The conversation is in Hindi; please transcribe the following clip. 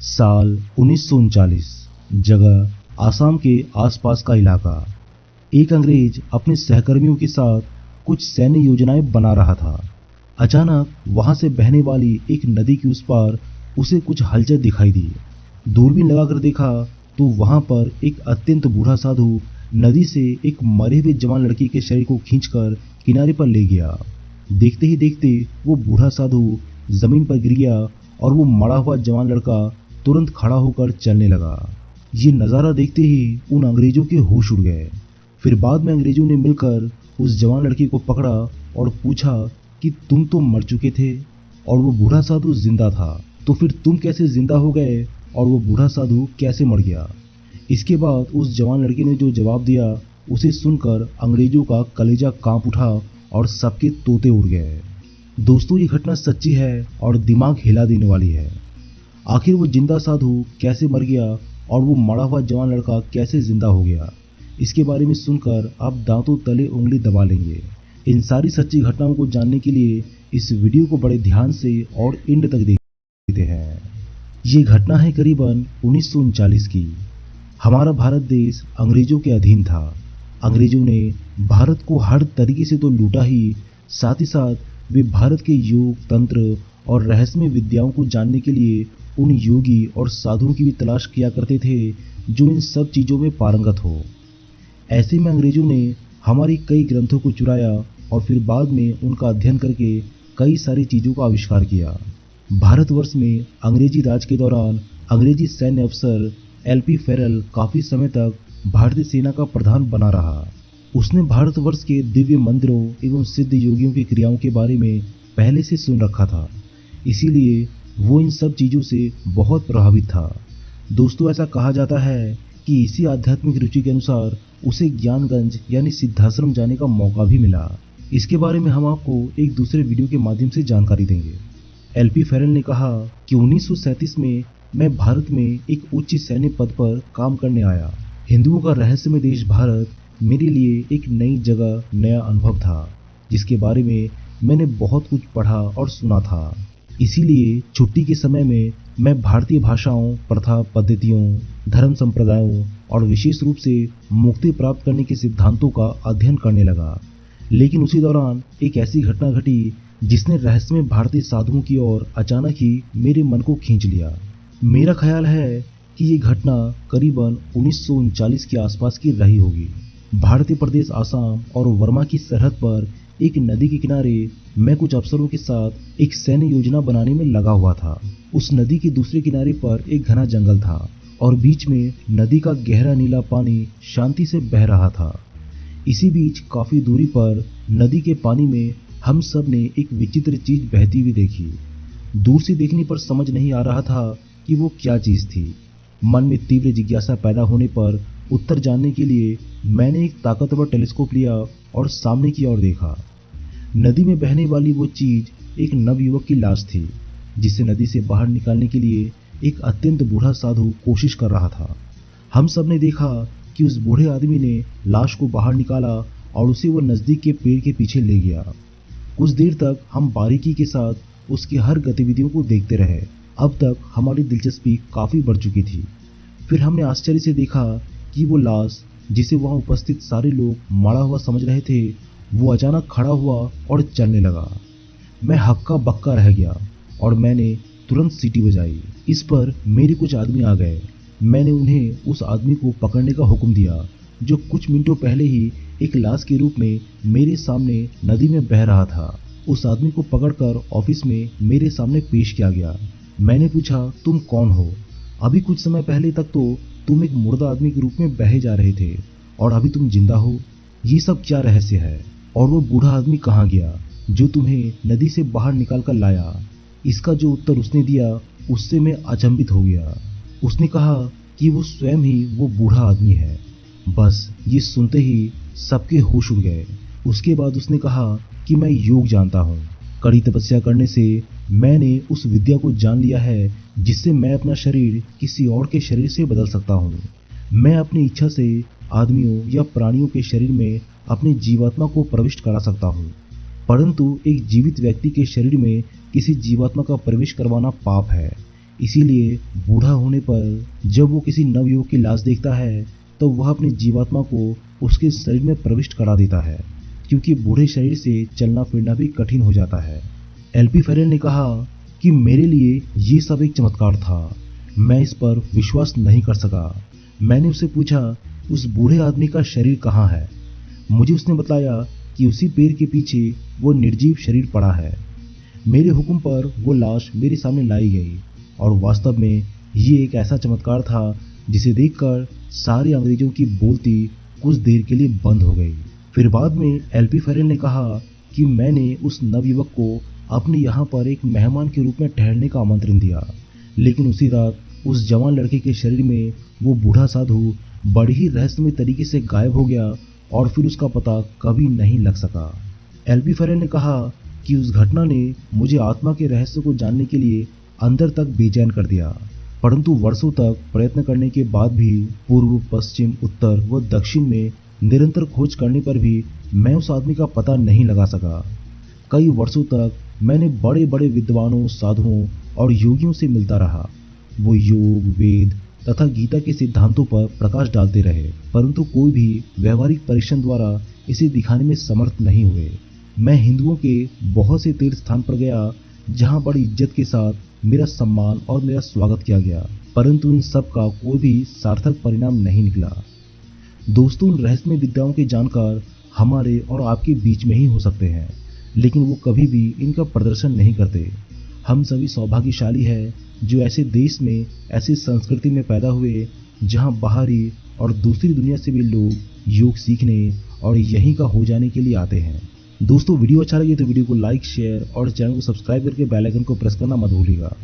साल 1939। जगह आसाम के आसपास का इलाका। एक अंग्रेज अपने सहकर्मियों के साथ कुछ सैन्य योजनाएं बना रहा था। अचानक वहां से बहने वाली एक नदी के उस पार उसे कुछ हलचल दिखाई दी। दूरबीन लगाकर देखा तो वहां पर एक अत्यंत बूढ़ा साधु नदी से एक मरे हुए जवान लड़के के शरीर को खींचकर किनारे पर ले गया। देखते ही देखते वो बूढ़ा साधु जमीन पर गिर गया और वो मरा हुआ जवान लड़का तुरंत खड़ा होकर चलने लगा। ये नज़ारा देखते ही उन अंग्रेजों के होश उड़ गए। फिर बाद में अंग्रेजों ने मिलकर उस जवान लड़के को पकड़ा और पूछा कि तुम तो मर चुके थे और वो बूढ़ा साधु जिंदा था, तो फिर तुम कैसे जिंदा हो गए और वो बूढ़ा साधु कैसे मर गया। इसके बाद उस जवान लड़के ने जो जवाब दिया उसे सुनकर अंग्रेजों का कलेजा कांप उठा और सबके तोते उड़ गए। दोस्तों, ये घटना सच्ची है और दिमाग हिला देने वाली है। आखिर वो जिंदा साधु कैसे मर गया और वो मरा हुआ जवान लड़का कैसे जिंदा हो गया, इसके बारे में सुनकर आप दांतों तले उंगली दबा लेंगे। इन सारी सच्ची घटनाओं को जानने के लिए इस वीडियो को बड़े ध्यान से और एंड तक देखते हैं। ये घटना है करीबन 1939 की। हमारा भारत देश अंग्रेजों के अधीन था। अंग्रेजों ने भारत को हर तरीके से तो लूटा ही, साथ ही साथ वे भारत के योग, तंत्र और रहस्यमय विद्याओं को जानने के लिए उन योगी और साधुओं की भी तलाश किया करते थे जो इन सब चीज़ों में पारंगत हो। ऐसे में अंग्रेजों ने हमारी कई ग्रंथों को चुराया और फिर बाद में उनका अध्ययन करके कई सारी चीज़ों का आविष्कार किया। भारतवर्ष में अंग्रेजी राज के दौरान अंग्रेजी सैन्य अफसर एल.पी. फेरल काफ़ी समय तक भारतीय सेना का प्रधान बना रहा। उसने भारतवर्ष के दिव्य मंदिरों एवं सिद्ध योगियों की क्रियाओं के बारे में पहले से सुन रखा था, इसीलिए वो इन सब चीज़ों से बहुत प्रभावित था। दोस्तों, ऐसा कहा जाता है कि इसी आध्यात्मिक रुचि के अनुसार उसे ज्ञानगंज यानी सिद्धाश्रम जाने का मौका भी मिला। इसके बारे में हम आपको एक दूसरे वीडियो के माध्यम से जानकारी देंगे। एल.पी. फेरल ने कहा कि 1937 में मैं भारत में एक उच्च सैन्य पद पर काम करने आया। हिंदुओं का रहस्यमय देश भारत मेरे लिए एक नई जगह, नया अनुभव था, जिसके बारे में मैंने बहुत कुछ पढ़ा और सुना था। इसीलिए छुट्टी के समय में मैं भारतीय भाषाओं, प्रथा, पद्धतियों, धर्म संप्रदायों और विशेष रूप से मुक्ति प्राप्त करने के सिद्धांतों का अध्ययन करने लगा। लेकिन उसी दौरान एक ऐसी घटना घटी जिसने रहस्यमय भारतीय साधुओं की ओर अचानक ही मेरे मन को खींच लिया। मेरा ख्याल है कि ये घटना करीबन 1939 के आसपास की रही होगी। भारतीय प्रदेश आसाम और वर्मा की सरहद पर एक नदी के किनारे मैं कुछ अफसरों के साथ एक सैन्य योजना बनाने में लगा हुआ था। उस नदी के दूसरे किनारे पर एक घना जंगल था और बीच में नदी का गहरा नीला पानी शांति से बह रहा था। इसी बीच काफी दूरी पर नदी के पानी में हम सब ने एक विचित्र चीज बहती हुई देखी। दूर से देखने पर समझ नहीं आ रहा था कि वो क्या चीज थी। मन में तीव्र जिज्ञासा पैदा होने पर उत्तर जानने के लिए मैंने एक ताकतवर टेलीस्कोप लिया और सामने की ओर देखा। नदी में बहने वाली वो चीज एक नवयुवक की लाश थी, जिसे नदी से बाहर निकालने के लिए एक अत्यंत बूढ़ा साधु कोशिश कर रहा था। हम सब ने देखा कि उस बूढ़े आदमी ने लाश को बाहर निकाला और उसे वो नजदीक के पेड़ के पीछे ले गया। कुछ देर तक हम बारीकी के साथ उसकी हर गतिविधियों को देखते रहे। अब तक हमारी दिलचस्पी काफी बढ़ चुकी थी। फिर हमने आश्चर्य से देखा कि वो लाश, जिसे वहां उपस्थित सारे लोग मरा हुआ समझ रहे थे, वो अचानक खड़ा हुआ और चलने लगा। मैं हक्का बक्का रह गया और मैंने तुरंत सीटी बजाई। इस पर मेरे कुछ आदमी आ गए। मैंने उन्हें उस आदमी को पकड़ने का हुक्म दिया जो कुछ मिनटों पहले ही एक लाश के रूप में मेरे सामने नदी में बह रहा था। उस आदमी को पकड़कर ऑफिस में मेरे सामने पेश किया गया। मैंने पूछा, तुम कौन हो? अभी कुछ समय पहले तक तो तुम एक मुर्दा आदमी के रूप में बहे जा रहे थे और अभी तुम जिंदा हो। ये सब क्या रहस्य है? और वो बूढ़ा आदमी कहाँ गया जो तुम्हें नदी से बाहर निकाल कर लाया? इसका जो उत्तर उसने दिया उससे मैं अचंभित हो गया। उसने कहा कि वो स्वयं ही वो बूढ़ा आदमी है। बस ये सुनते ही सबके होश उड़ गए। उसके बाद उसने कहा कि मैं योग जानता हूँ। कड़ी तपस्या करने से मैंने उस विद्या को जान लिया है जिससे मैं अपना शरीर किसी और के शरीर से बदल सकता हूँ। मैं अपनी इच्छा से आदमियों या प्राणियों के शरीर में अपनी जीवात्मा को प्रविष्ट करा सकता हूँ, परंतु एक जीवित व्यक्ति के शरीर में किसी जीवात्मा का प्रवेश करवाना पाप है। इसीलिए बूढ़ा होने पर जब वो किसी नवयुवक की लाश देखता है तो वह अपनी जीवात्मा को उसके शरीर में प्रविष्ट करा देता है, क्योंकि बूढ़े शरीर से चलना फिरना भी कठिन हो जाता है। एलपी फेरेल ने कहा कि मेरे लिए ये सब एक चमत्कार था, मैं इस पर विश्वास नहीं कर सका। मैंने उससे पूछा उस बूढ़े आदमी का शरीर कहाँ है। मुझे उसने बताया कि उसी पेड़ के पीछे वो निर्जीव शरीर पड़ा है। मेरे हुक्म पर वो लाश मेरे सामने लाई गई और वास्तव में ये एक ऐसा चमत्कार था जिसे देखकर सारे अंग्रेजों की बोलती कुछ देर के लिए बंद हो गई। फिर बाद में एलपी फेरेल ने कहा कि मैंने उस नवयुवक को अपने यहाँ पर एक मेहमान के रूप में ठहरने का आमंत्रण दिया, लेकिन उसी रात उस जवान लड़के के शरीर में वो बूढ़ा साधु बड़ी ही रहस्यमय तरीके से गायब हो गया और फिर उसका पता कभी नहीं लग सका। एलपी फेरेल ने कहा कि उस घटना ने मुझे आत्मा के रहस्य को जानने के लिए अंदर तक बेचैन कर दिया, परंतु वर्षों तक प्रयत्न करने के बाद भी पूर्व, पश्चिम, उत्तर व दक्षिण में निरंतर खोज करने पर भी मैं उस आदमी का पता नहीं लगा सका। कई वर्षों तक मैंने बड़े बड़े विद्वानों, साधुओं और योगियों से मिलता रहा। वो योग, वेद तथा गीता के सिद्धांतों पर प्रकाश डालते रहे, परंतु कोई भी व्यवहारिक परीक्षण द्वारा इसे दिखाने में समर्थ नहीं हुए। मैं हिंदुओं के बहुत से तीर्थ स्थान पर गया जहां बड़ी इज्जत के साथ मेरा सम्मान और मेरा स्वागत किया गया, परंतु इन सब का कोई भी सार्थक परिणाम नहीं निकला। दोस्तों, रहस्यमय विद्याओं के जानकार हमारे और आपके बीच में ही हो सकते हैं, लेकिन वो कभी भी इनका प्रदर्शन नहीं करते। हम सभी सौभाग्यशाली हैं जो ऐसे देश में, ऐसी संस्कृति में पैदा हुए जहां बाहरी और दूसरी दुनिया से भी लोग योग सीखने और यहीं का हो जाने के लिए आते हैं। दोस्तों, वीडियो अच्छा लगे तो वीडियो को लाइक, शेयर और चैनल को सब्सक्राइब करके बेल आइकन को प्रेस करना मत भूलिएगा।